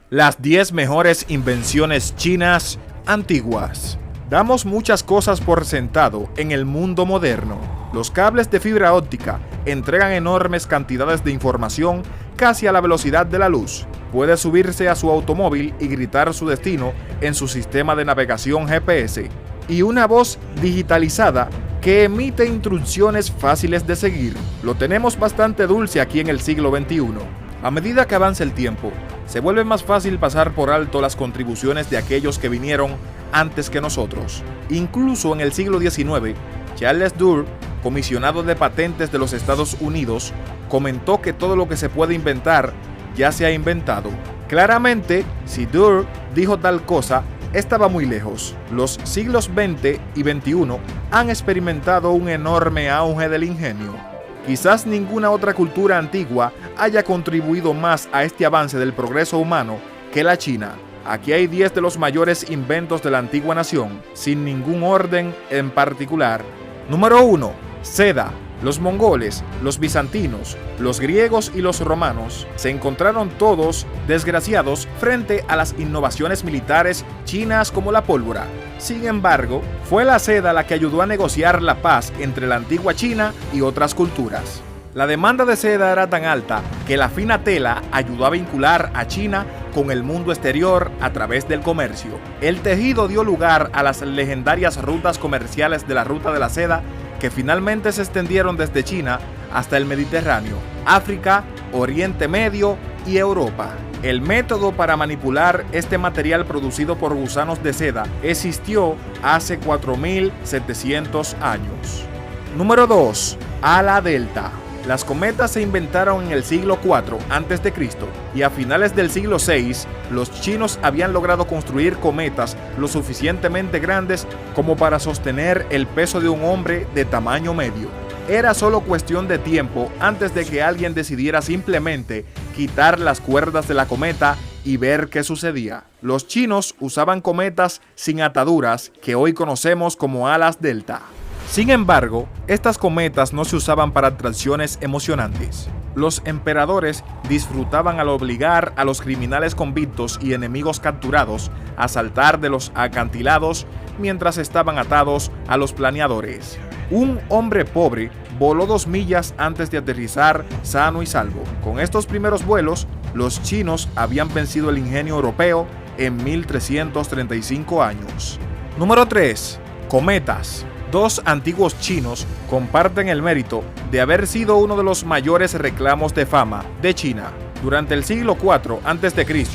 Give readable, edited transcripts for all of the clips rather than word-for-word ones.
Las 10 mejores invenciones chinas antiguas. Damos muchas cosas por sentado en el mundo moderno. Los cables de fibra óptica entregan enormes cantidades de información casi a la velocidad de la luz. Puede subirse a su automóvil y gritar su destino en su sistema de navegación GPS. Y una voz digitalizada que emite instrucciones fáciles de seguir. Lo tenemos bastante dulce aquí en el siglo XXI. A medida que avanza el tiempo, se vuelve más fácil pasar por alto las contribuciones de aquellos que vinieron antes que nosotros. Incluso en el siglo XIX, Charles Durr, comisionado de patentes de los Estados Unidos, comentó que todo lo que se puede inventar ya se ha inventado. Claramente, si Durr dijo tal cosa, estaba muy lejos. Los siglos XX y XXI han experimentado un enorme auge del ingenio. Quizás ninguna otra cultura antigua haya contribuido más a este avance del progreso humano que la China. Aquí hay 10 de los mayores inventos de la antigua nación, sin ningún orden en particular. Número 1. Seda. Los mongoles, los bizantinos, los griegos y los romanos se encontraron todos desgraciados frente a las innovaciones militares chinas como la pólvora. Sin embargo, fue la seda la que ayudó a negociar la paz entre la antigua China y otras culturas. La demanda de seda era tan alta que la fina tela ayudó a vincular a China con el mundo exterior a través del comercio. El tejido dio lugar a las legendarias rutas comerciales de la Ruta de la Seda, que finalmente se extendieron desde China hasta el Mediterráneo, África, Oriente Medio y Europa. El método para manipular este material producido por gusanos de seda existió hace 4.700 años. Número 2. Ala delta. Las cometas se inventaron en el siglo IV a.C. y a finales del siglo VI, los chinos habían logrado construir cometas lo suficientemente grandes como para sostener el peso de un hombre de tamaño medio. Era solo cuestión de tiempo antes de que alguien decidiera simplemente quitar las cuerdas de la cometa y ver qué sucedía. Los chinos usaban cometas sin ataduras que hoy conocemos como alas delta. Sin embargo, estas cometas no se usaban para atracciones emocionantes. Los emperadores disfrutaban al obligar a los criminales convictos y enemigos capturados a saltar de los acantilados mientras estaban atados a los planeadores. Un hombre pobre voló 2 millas antes de aterrizar sano y salvo. Con estos primeros vuelos, los chinos habían vencido el ingenio europeo en 1335 años. Número 3. Cometas. 2 antiguos chinos comparten el mérito de haber sido uno de los mayores reclamos de fama de China. Durante el siglo IV a.C.,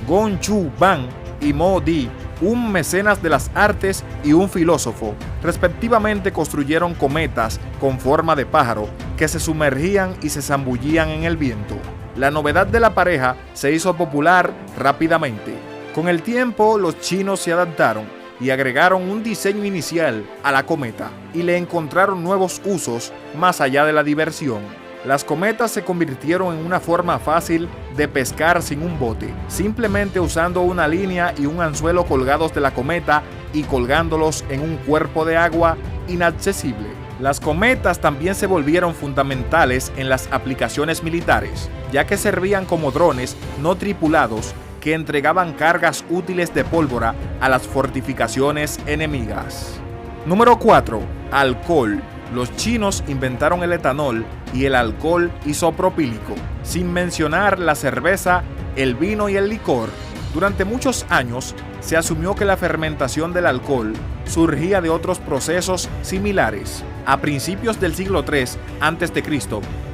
Gong Chu Ban y Mo Di, un mecenas de las artes y un filósofo, respectivamente construyeron cometas con forma de pájaro que se sumergían y se zambullían en el viento. La novedad de la pareja se hizo popular rápidamente. Con el tiempo, los chinos se adaptaron y agregaron un diseño inicial a la cometa y le encontraron nuevos usos más allá de la diversión. Las cometas se convirtieron en una forma fácil de pescar sin un bote, simplemente usando una línea y un anzuelo colgados de la cometa y colgándolos en un cuerpo de agua inaccesible. Las cometas también se volvieron fundamentales en las aplicaciones militares, ya que servían como drones no tripulados que entregaban cargas útiles de pólvora a las fortificaciones enemigas. Número 4. Alcohol. Los chinos inventaron el etanol y el alcohol isopropílico, sin mencionar la cerveza, el vino y el licor. Durante muchos años se asumió que la fermentación del alcohol surgía de otros procesos similares. A principios del siglo III a.C.,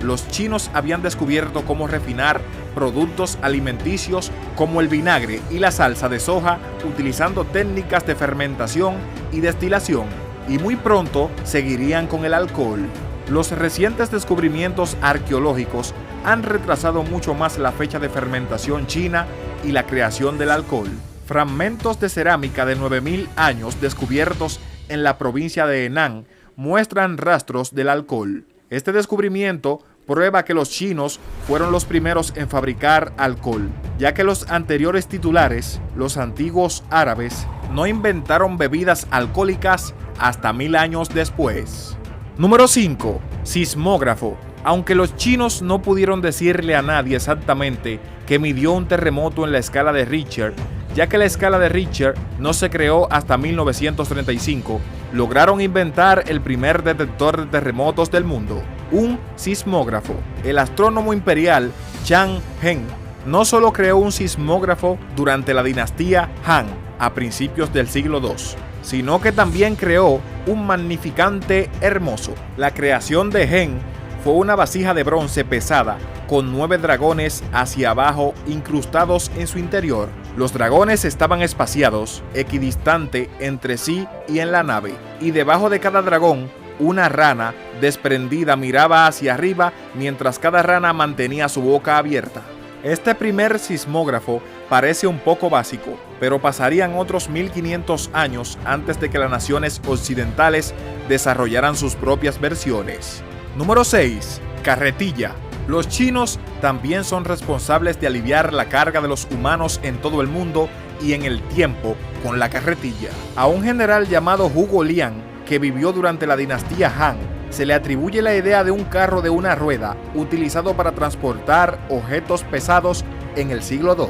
los chinos habían descubierto cómo refinar productos alimenticios como el vinagre y la salsa de soja utilizando técnicas de fermentación y destilación, y muy pronto seguirían con el alcohol. Los recientes descubrimientos arqueológicos han retrasado mucho más la fecha de fermentación china y la creación del alcohol. Fragmentos de cerámica de 9.000 años descubiertos en la provincia de Henan muestran rastros del alcohol. Este descubrimiento prueba que los chinos fueron los primeros en fabricar alcohol, ya que los anteriores titulares, los antiguos árabes, no inventaron bebidas alcohólicas hasta 1000 años después. Número 5. Sismógrafo. Aunque los chinos no pudieron decirle a nadie exactamente que midió un terremoto en la escala de Richter, ya que la escala de Richter no se creó hasta 1935, lograron inventar el primer detector de terremotos del mundo, un sismógrafo. El astrónomo imperial Chang Heng no solo creó un sismógrafo durante la dinastía Han a principios del siglo II, sino que también creó un magnificante hermoso. La creación de Heng fue una vasija de bronce pesada con 9 dragones hacia abajo incrustados en su interior. Los dragones estaban espaciados equidistante entre sí y en la nave, y debajo de cada dragón una rana desprendida miraba hacia arriba mientras cada rana mantenía su boca abierta. Este primer sismógrafo parece un poco básico, pero pasarían otros 1500 años antes de que las naciones occidentales desarrollaran sus propias versiones. Número 6. Carretilla. Los chinos también son responsables de aliviar la carga de los humanos en todo el mundo y en el tiempo con la carretilla. A un general llamado Hugo Liang, que vivió durante la dinastía Han, se le atribuye la idea de un carro de una rueda utilizado para transportar objetos pesados en el siglo II.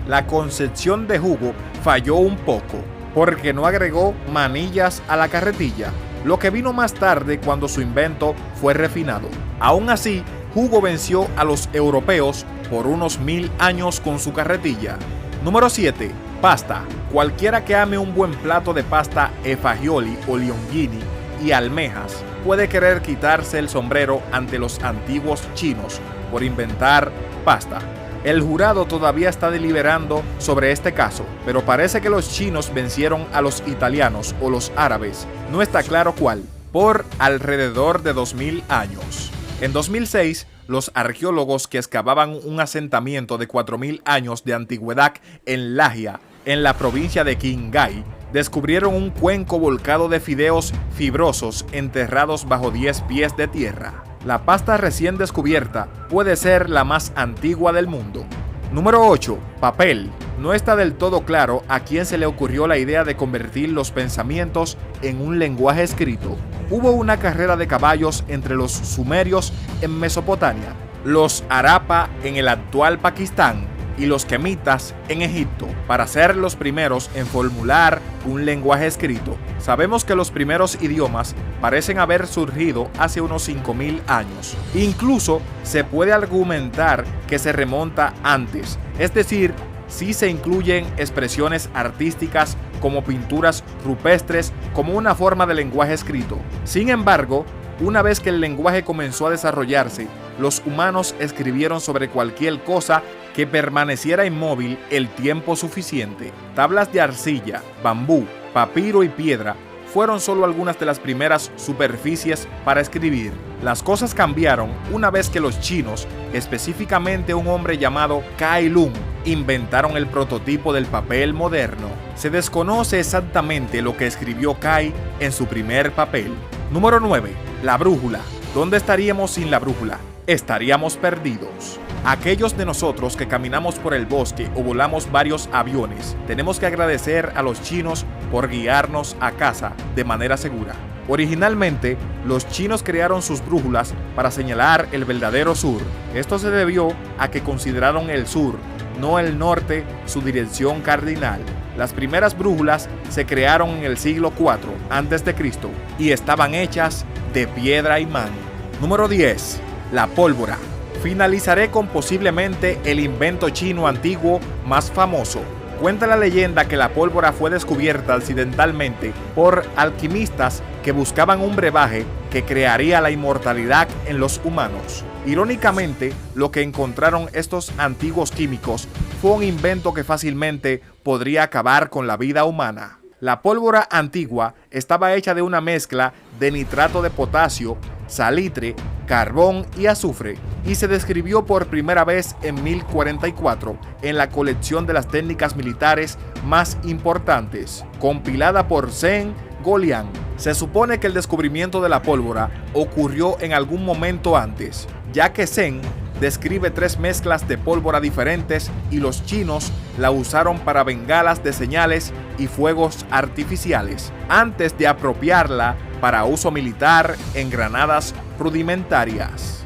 La concepción de Hugo falló un poco, porque no agregó manillas a la carretilla, lo que vino más tarde cuando su invento fue refinado. Aún así, Hugo venció a los europeos por unos 1000 años con su carretilla. Número 7. Pasta. Cualquiera que ame un buen plato de pasta e fagioli o longini y almejas puede querer quitarse el sombrero ante los antiguos chinos por inventar pasta. El jurado todavía está deliberando sobre este caso, pero parece que los chinos vencieron a los italianos o los árabes, no está claro cuál, por alrededor de 2000 años. En 2006, los arqueólogos que excavaban un asentamiento de 4000 años de antigüedad en Lagia, en la provincia de Qinghai, descubrieron un cuenco volcado de fideos fibrosos enterrados bajo 10 pies de tierra. La pasta recién descubierta puede ser la más antigua del mundo. Número 8. Papel. No está del todo claro a quién se le ocurrió la idea de convertir los pensamientos en un lenguaje escrito. Hubo una carrera de caballos entre los sumerios en Mesopotamia, los Harappa en el actual Pakistán y los Kemitas en Egipto, para ser los primeros en formular un lenguaje escrito. Sabemos que los primeros idiomas parecen haber surgido hace unos 5000 años. Incluso se puede argumentar que se remonta antes, es decir, sí se incluyen expresiones artísticas como pinturas rupestres como una forma de lenguaje escrito. Sin embargo, una vez que el lenguaje comenzó a desarrollarse, los humanos escribieron sobre cualquier cosa que permaneciera inmóvil el tiempo suficiente. Tablas de arcilla, bambú, papiro y piedra fueron solo algunas de las primeras superficies para escribir. Las cosas cambiaron una vez que los chinos, específicamente un hombre llamado Kai Lung, inventaron el prototipo del papel moderno. Se desconoce exactamente lo que escribió Kai en su primer papel. Número 9. La brújula. ¿Dónde estaríamos sin la brújula? Estaríamos perdidos. Aquellos de nosotros que caminamos por el bosque o volamos varios aviones, tenemos que agradecer a los chinos por guiarnos a casa de manera segura. Originalmente, los chinos crearon sus brújulas para señalar el verdadero sur. Esto se debió a que consideraron el sur, no el norte, su dirección cardinal. Las primeras brújulas se crearon en el siglo IV a.C. y estaban hechas de piedra imán. Número 10. La pólvora. Finalizaré con posiblemente el invento chino antiguo más famoso. Cuenta la leyenda que la pólvora fue descubierta accidentalmente por alquimistas que buscaban un brebaje que crearía la inmortalidad en los humanos. Irónicamente, lo que encontraron estos antiguos químicos fue un invento que fácilmente podría acabar con la vida humana. La pólvora antigua estaba hecha de una mezcla de nitrato de potasio, salitre, carbón y azufre, y se describió por primera vez en 1044 en la colección de las técnicas militares más importantes, compilada por Zheng Goliang. Se supone que el descubrimiento de la pólvora ocurrió en algún momento antes, ya que Zheng describe 3 mezclas de pólvora diferentes y los chinos la usaron para bengalas de señales y fuegos artificiales, antes de apropiarla para uso militar en granadas rudimentarias.